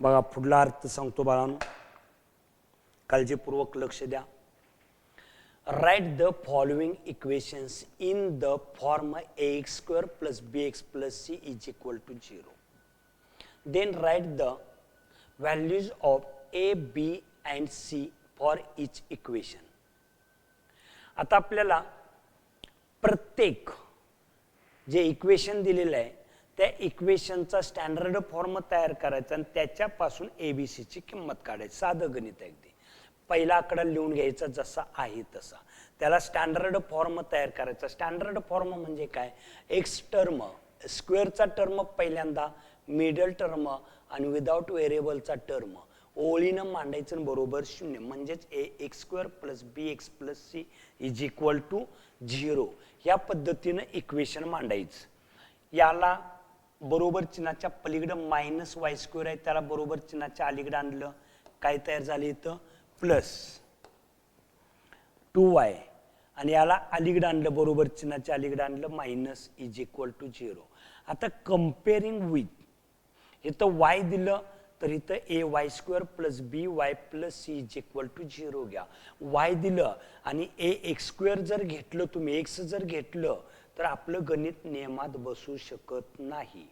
बघा पुढला अर्थ सांगतो बाळांनो, काळजीपूर्वक लक्ष द्या. Write the following equations in the form ax square plus bx plus c is equal to 0. Then write the values of a, b and c for each equation. आता आपल्याला प्रत्येक जे इक्वेशन दिलेलं आहे त्या इक्वेशनचा स्टँडर्ड फॉर्म तयार करायचा आणि त्याच्यापासून ABC ची किंमत काढायची. साधं गणित आहे अगदी. पहिला आकडा लिहून घ्यायचा जसा आहे तसा, त्याला स्टँडर्ड फॉर्म तयार करायचा. स्टँडर्ड फॉर्म म्हणजे काय, एक्स टर्म स्क्वेअरचा टर्म पहिल्यांदा, मिडल टर्म आणि विदाउट व्हेरिएबलचा टर्म ओळीनं मांडायचं बरोबर 0, म्हणजेच ax square plus bx plus c is equal to 0. या पद्धतीनं इक्वेशन मांडायचं. याला बरोबर चिन्हाच्या पलीकडं मायनस वाय स्क्वेअर आहे, त्याला बरोबर चिन्हाच्या अलीकडं आणलं, काय तयार झाले इथं प्लस 2y, आणि याला अलीकडं आणलं, बरोबर चिन्हाच्या अलीकडं आणलं मायनस इज इक्वल टू 0. आता कम्पेअरिंग विथ इथं y दिलं तर इथं ay square plus by plus c is equal to 0 घ्या. y दिलं आणि ax स्क्वेअर जर घेतलं तुम्ही, x जर घेतलं तर आपलं गणित नियमात बसू शकत नाही.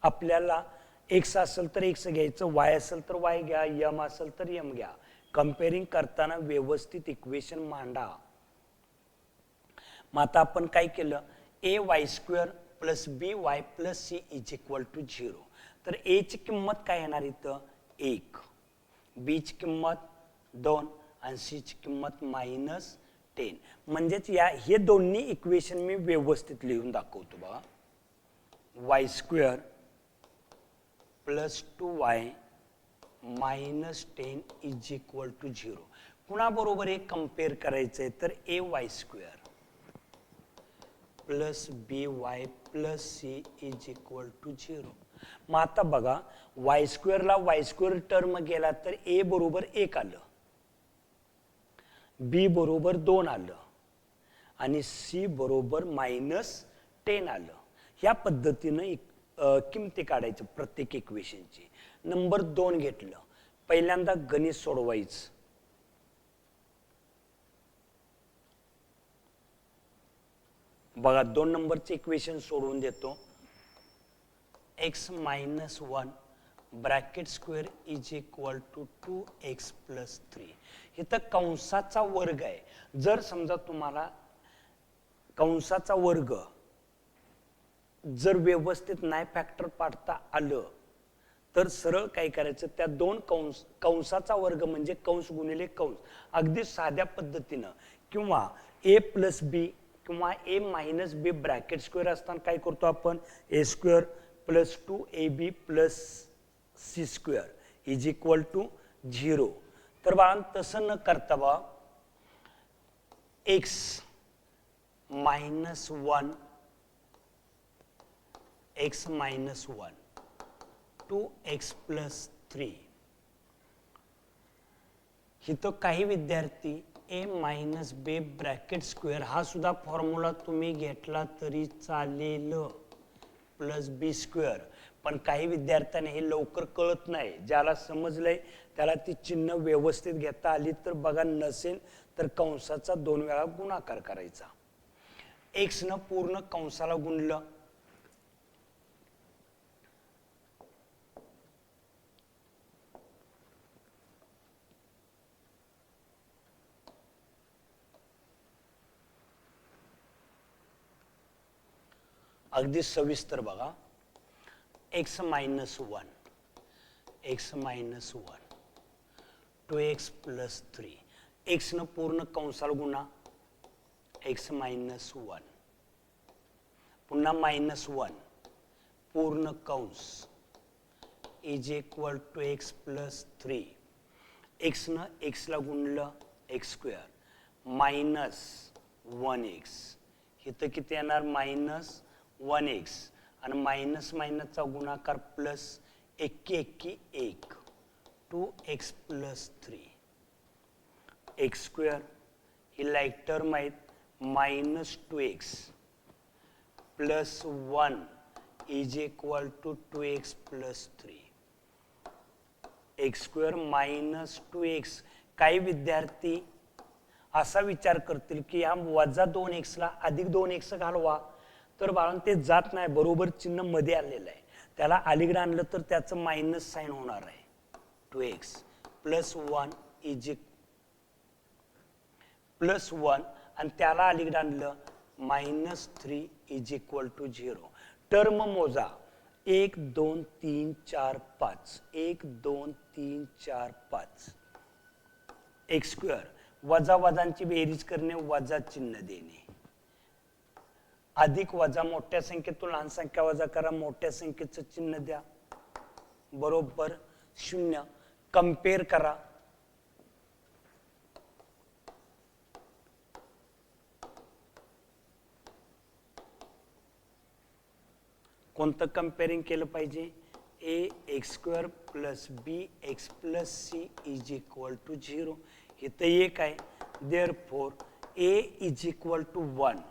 आपल्याला x असेल तर x घ्यायचं, y असेल तर y घ्या, m असेल तर m घ्या. कंपेअरिंग करताना व्यवस्थित इक्वेशन मांडा. मग आता आपण काय केलं, ay square plus by plus c is equal to 0. तर a ची किंमत काय येणार इथं 1, b ची किंमत 2 आणि c ची किंमत -10. म्हणजेच या हे दोन्ही इक्वेशन मी व्यवस्थित लिहून दाखवतो बघा. y square plus 2y minus 10 is equal to 0. पुन्हा बरोबर हे कंपेअर करायचंय तर ay square plus by plus c is equal to 0. मग आता बघा y स्क्वेअरला y स्क्वेअर टर्म गेला तर a बरोबर 1 आलं, b बरोबर 2 आलं आणि c बरोबर -10 आलं. ह्या पद्धतीनं किमती काढायचं प्रत्येक इक्वेशनची. नंबर 2 घेतलं, पहिल्यांदा गणित सोडवायचं. बघा 2 नंबरचे इक्वेशन सोडवून देतो. x minus 1 bracket square is equal to 2x plus 3. इथं कंसाचा वर्ग आहे. जर समजा तुम्हाला कंसाचा वर्ग जर व्यवस्थित नाही फॅक्टर पाडता आलं तर सरळ काय करायचं, त्या दोन कंसाचा वर्ग म्हणजे कंस गुणिले कंस अगदी साध्या पद्धतीनं, किंवा a प्लस बी किंवा a minus B bracket square असताना काय करतो आपण, a square plus 2ab plus c square is equal to 0. तर बाळांनो तसं न करता बा x minus 1 x minus 1 2x plus 3. इथं काही विद्यार्थी a minus b bracket square हा सुद्धा फॉर्म्युला तुम्ही घेतला तरी चालेल प्लस बी स्क्वेअर, पण काही विद्यार्थ्यांना हे लवकर कळत नाही. ज्याला समजलंय त्याला ती चिन्ह व्यवस्थित घेता आली तर बघा, नसेल तर कंसाचा 2 वेळा गुणाकार करायचा. x न पूर्ण कंसाला गुणलं अगदी सविस्तर बघा. x minus 1 x minus 1 2x plus 3. x न पूर्ण कंसाला गुणा x मायनस 1 पुन्हा -1 पूर्ण कंस is equal to x plus 3. x न x ला गुणलं x स्क्वेअर मायनस 1x. इथं किती येणार -1x आणि मायनस मायनसचा गुणाकार plus 1 2x plus 3. x square ही लाईक टर्म आहेत -2x plus 1 is equal to 2x plus 3. X square minus 2x. काही विद्यार्थी असा विचार करतील की या वजा 2x अधिक 2x घालवा, तर बाळांनो ते जात नाही, बरोबर चिन्ह मध्ये आलेलं आहे. त्याला अलीकडे आणलं तर त्याचं मायनस साइन होणार आहे. 2x प्लस 1 प्लस 1 आणि त्याला अलीकडे आणलं -3 इज इक्वल टू 0. टर्म मोजा 1 2 3 4 5 1 2 3 4 5. एक्स स्क्वेअर वजा वजांची बेरीज करणे, वजा चिन्ह देणे, अधिक वजा मोठ्या संख्येतून लहान संख्या वजा करा, मोठ्या संख्येचं चिन्ह द्या, बरोबर 0. कंपेअर करा, कोणतं कंपेअरिंग केलं पाहिजे? A x square plus b x plus C is equal to 0. इथं एक आहे, therefore A is equal to 1,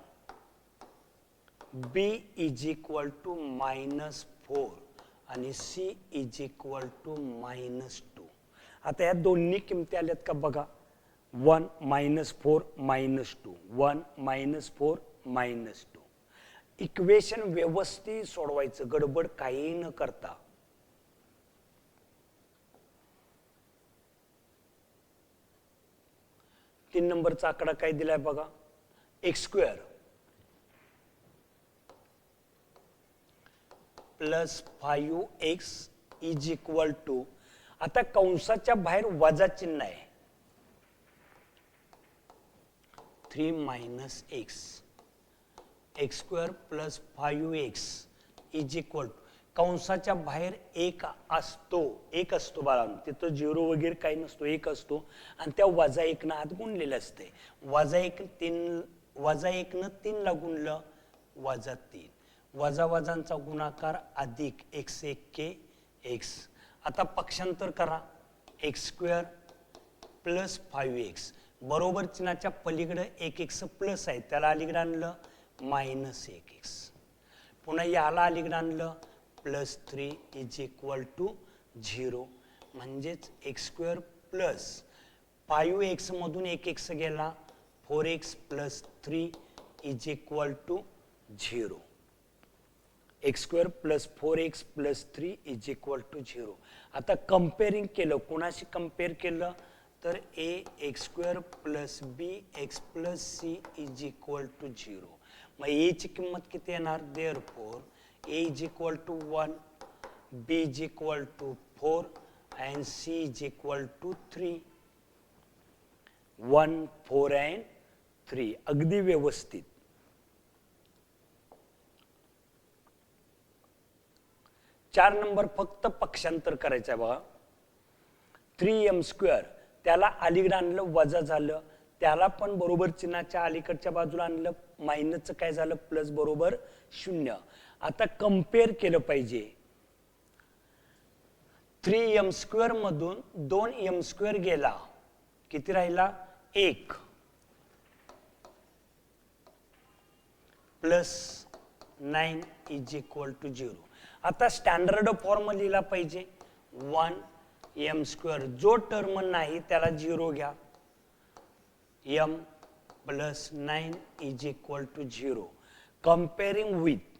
b is equal to -4 आणि सी इज इक्वल टू -2. आता या दोन्ही किमती आल्यात का बघा. 1 -4 -2 1 -4 -2. इक्वेशन व्यवस्थित सोडवायचं, गडबड काही न करता. तीन नंबरचा आकडा काय दिलाय बघा. X square plus 5x is equal to, आता कंसाच्या बाहेर वजा चिन्ह आहे, 3 - x. X square plus 5x is equal to, कंसाच्या बाहेर एक असतो बाळांनो, तिथं 0 वगैरे काही नसतो, एक असतो आणि त्या वजा 1 न आत गुणलेलं असते. वजा 1 न 3 ला गुणलं -3. वजा वजांचा गुणाकार अधिक x 1 x. आता पक्षांतर करा, एक्स स्क्वेअर प्लस 5x बरोबर चिन्हाच्या पलीकडे 1x प्लस आहे, त्याला अलीकडे आणलं -1x. पुन्हा याला अलीकडे आणलं +3 इज इक्वल टू 0. म्हणजेच एक्स स्क्वेअर प्लस 5x मधून 1x गेला, 4x plus 3 is equal to 0. X square plus 4x plus 3 is equal to 0. आता कंपेअरिंग केलं, कोणाशी कंपेअर केलं तर a x square plus b x plus C is equal to 0. मग a ची किंमत किती येणार? Therefore A is equal to 1, b is equal to 4 and C is equal to 3. 1, 4 and 3. अगदी व्यवस्थित. चार नंबर फक्त पक्षांतर करायचं आहे बघा. 3m स्क्वेअर त्याला अलीकडे आणलं वजा झालं, त्याला पण बरोबर चिन्हाच्या अलीकडच्या बाजूला आणलं, मायनसचं काय झालं प्लस बरोबर 0. आता कंपेअर केलं पाहिजे. 3m स्क्वेअर मधून 2m स्क्वेअर गेला, किती राहिला 1 प्लस 9 इज इक्वल टू 0. आता स्टँडर्ड फॉर्म लिहिला पाहिजे 1m स्क्वेअर, जो टर्म नाही त्याला 0 घ्या, m plus 9 is equal to 0. Comparing with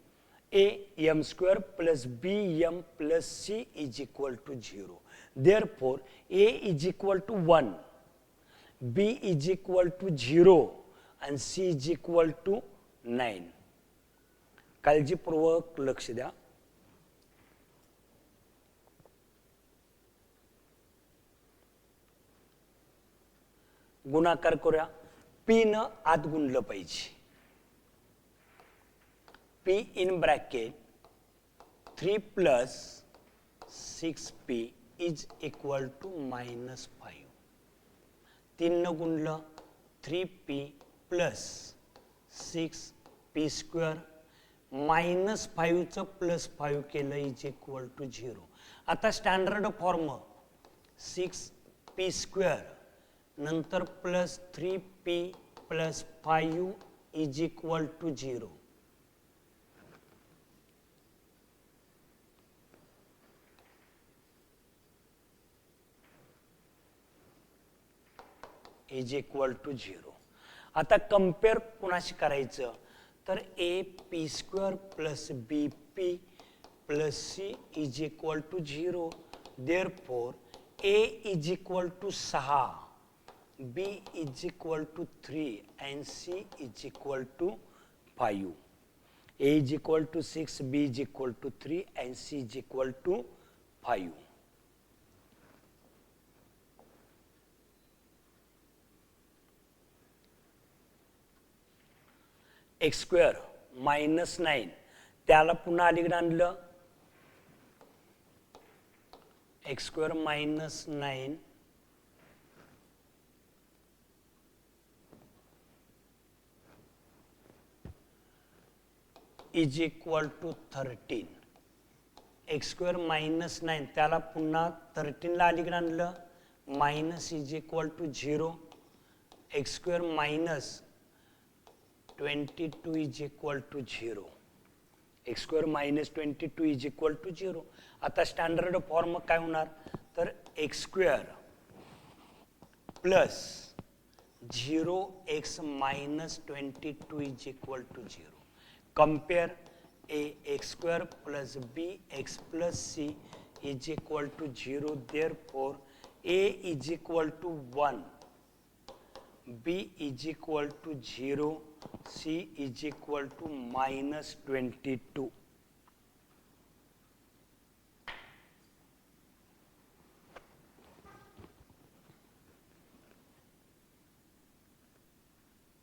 am square plus bm plus c is equal to 0. Therefore, a is equal to 1, b is equal to 0 and c is equal to 9. काळजीपूर्वक लक्ष द्या. गुणाकार करूया. p न आत गुणलं पाहिजे. P in bracket 3 plus 6p is equal to -5. 3 न गुणलं 3p plus 6p square -5 चं +5 केलं इज इक्वल टू 0. आता स्टँडर्ड फॉर्म 6p स्क्वेअर नंतर plus 3p plus 5 is equal to 0. Is equal to 0. आता कम्पेअर कुणाशी करायचं तर A P square plus B P plus C is equal to 0. Therefore A is equal to 6, B is equal to 3 and C is equal to 5. A is equal to 6, B is equal to 3 and C is equal to 5. x square minus 9 त्याला पुन्हा अलीकडे आणलं x square minus 9 is equal to 13. x square minus 9 त्याला पुन्हा 13 ला अलीकडे आणलं minus is equal to 0. x square minus 22 is equal to 0. x square minus 22 is equal to 0. आता स्टँडर्ड फॉर्म काय होणार तर x square plus 0x minus 22 is equal to 0. Compare a x square plus b x plus c is equal to 0. Therefore, a is equal to 1, b is equal to 0, c is equal to minus 22.